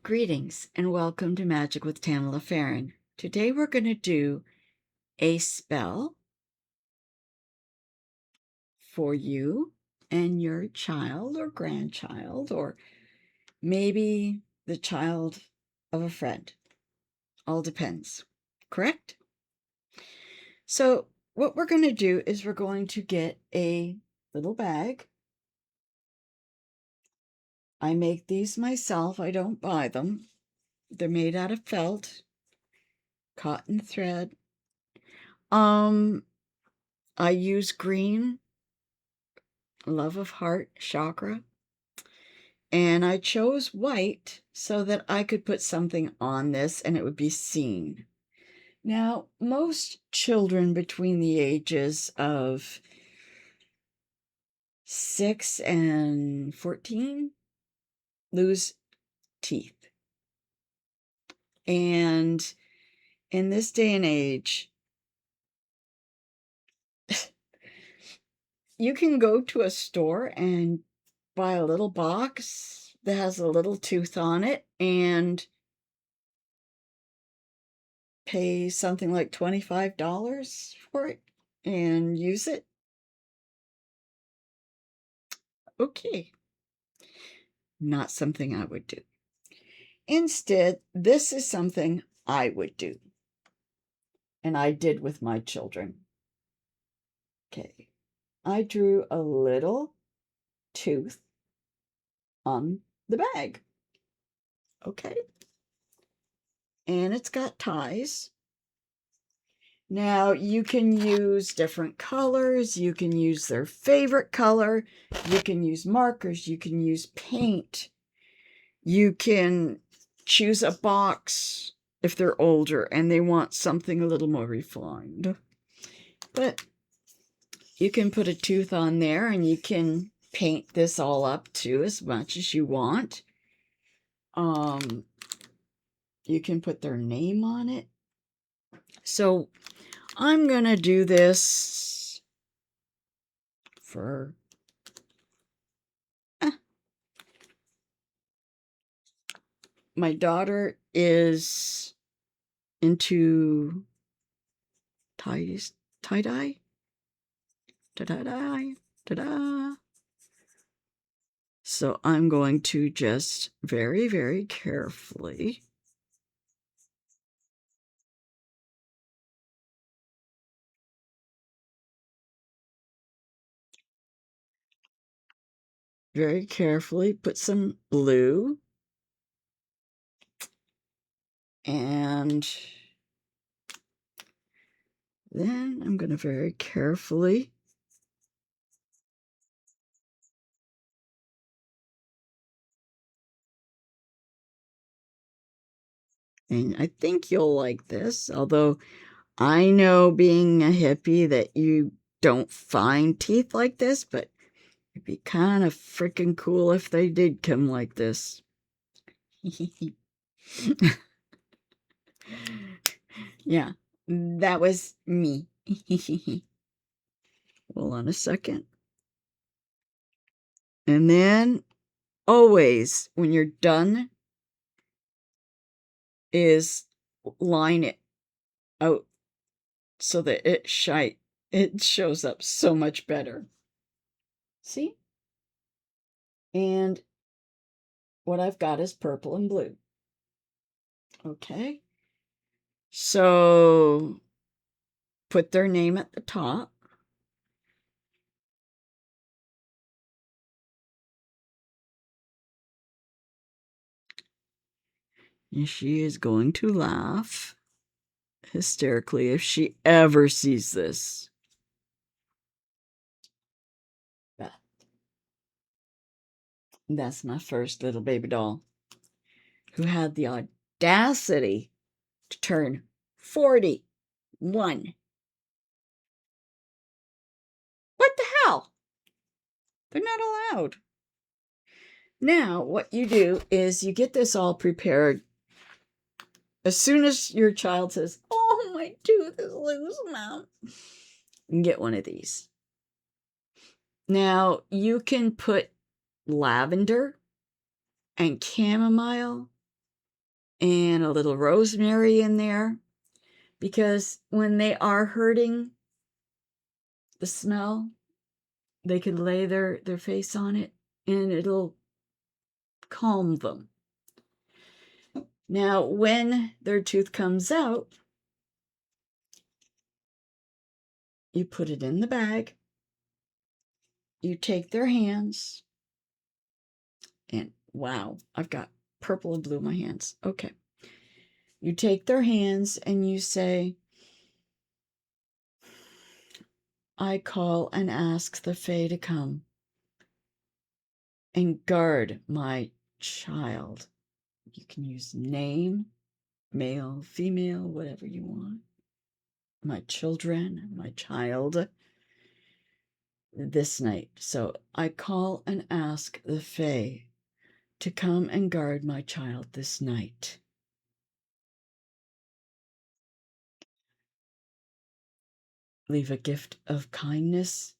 Greetings and welcome to Magic with Tamala Farron. Today we're going to do a spell for you and your child or grandchild, or maybe the child of a friend. All depends, correct? So what we're going to do is we're going to get a little bag. I make these myself. I don't buy them. They're made out of felt, cotton thread. I use green, love of heart chakra, and I chose white so that I could put something on this and it would be seen. Now, most children between the ages of 6 and 14 lose teeth. And in this day and age, you can go to a store and buy a little box that has a little tooth on it and pay something like $25 for it and use it. Okay, not something I would do. Instead, this is something I would do, and I did with my children. Okay, I drew a little tooth on the bag. Okay, and it's got ties. Now, you can use different colors. You can use their favorite color. You can use markers. You can use paint. You can choose a box if they're older and they want something a little more refined. But you can put a tooth on there and you can paint this all up too as much as you want. You can put their name on it. So I'm going to do this for my daughter is into tie-dye. Ta-da-da, ta-da. So I'm going to just very, very carefully put some blue, and then I'm going to very carefully and I think you'll like this, although I know being a hippie that you don't find teeth like this, but it'd be kind of freaking cool if they did come like this. Yeah, that was me. Hold on a second. And then always, when you're done, is line it out so that it shows up so much better. See? And what I've got is purple and blue. Okay. So put their name at the top. And she is going to laugh hysterically if she ever sees this. But that's my first little baby doll who had the audacity to turn 41. What the hell? They're not allowed. Now, what you do is you get this all prepared. As soon as your child says, "Oh, my tooth is loose, Mom," you can get one of these. Now, you can put lavender and chamomile and a little rosemary in there, because when they are hurting the smell, they can lay their face on it and it'll calm them. Now, when their tooth comes out, you put it in the bag, you take their hands, and wow, I've got purple and blue in my hands. Okay. You take their hands and you say, I call and ask the Fae to come and guard my child. You can use name, male, female, whatever you want. My children, my child, this night. So I call and ask the Fae to come and guard my child this night. Leave a gift of kindness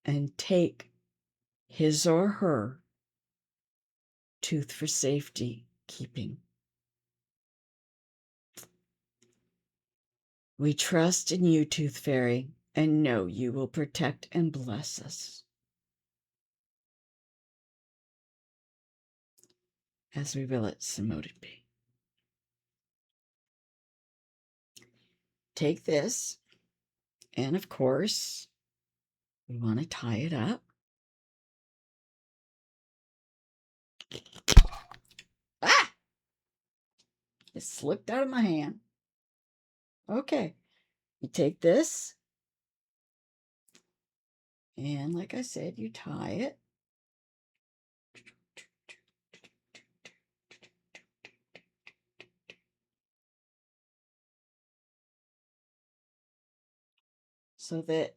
and take his or her tooth for safety keeping. We trust in you, Tooth Fairy, and know you will protect and bless us. As we will it, so mote it be. Take this, and of course, we want to tie it up. Ah! It slipped out of my hand. Okay, you take this, and like I said, you tie it. So that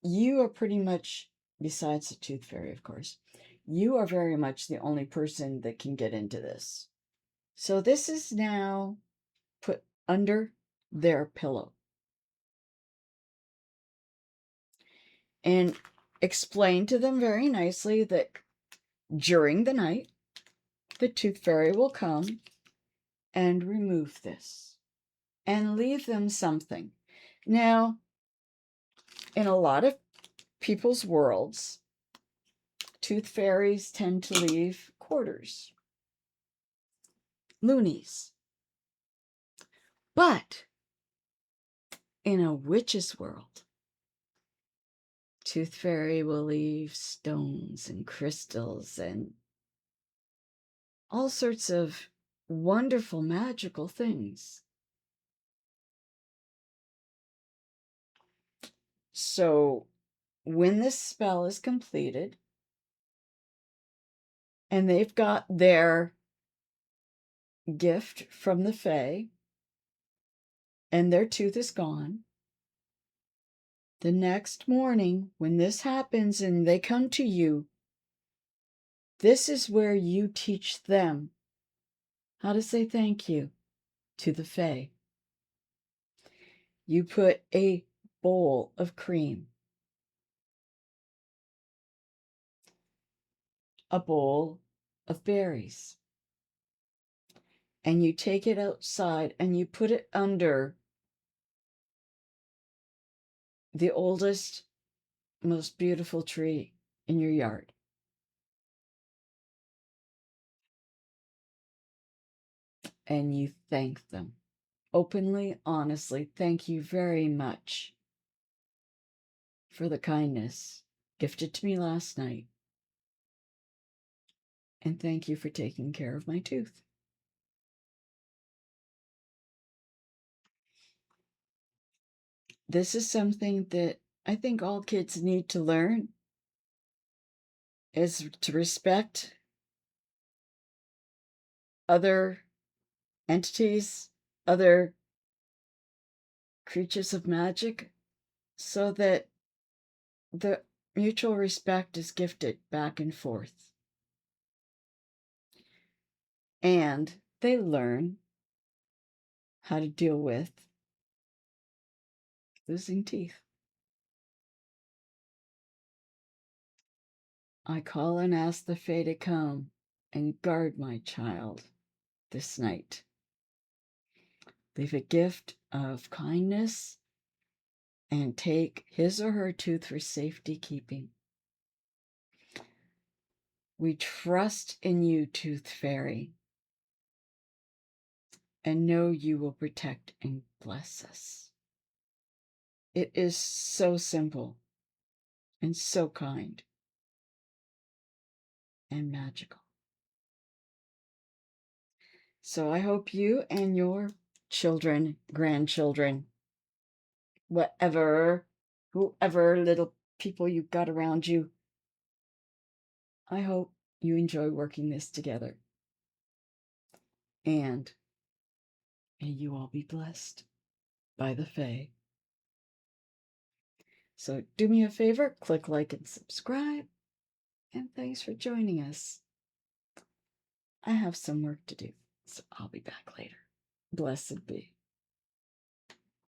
you are pretty much, besides the Tooth Fairy, of course, you are very much the only person that can get into this. So this is now put under their pillow. And explain to them very nicely that during the night, the Tooth Fairy will come and remove this and leave them something. Now, in a lot of people's worlds, Tooth Fairies tend to leave quarters, loonies. But in a witch's world, Tooth Fairy will leave stones and crystals and all sorts of wonderful magical things. So when this spell is completed and they've got their gift from the Fae and their tooth is gone, the next morning when this happens and they come to you, this is where you teach them how to say thank you to the Fae. You put a bowl of cream, a bowl of berries, and you take it outside and you put it under the oldest, most beautiful tree in your yard. And you thank them openly, honestly. Thank you very much for the kindness gifted to me last night. And thank you for taking care of my tooth. This is something that I think all kids need to learn, is to respect other entities, other creatures of magic, so that the mutual respect is gifted back and forth. And they learn how to deal with losing teeth. I call and ask the Fae to come and guard my child this night. Leave a gift of kindness and take his or her tooth for safety keeping. We trust in you, Tooth Fairy, and know you will protect and bless us. It is so simple and so kind and magical. So I hope you and your children, grandchildren, whoever little people you've got around you, I hope you enjoy working this together. And may you all be blessed by the Fae. So do me a favor, click like and subscribe, and thanks for joining us. I have some work to do, so I'll be back later. Blessed be.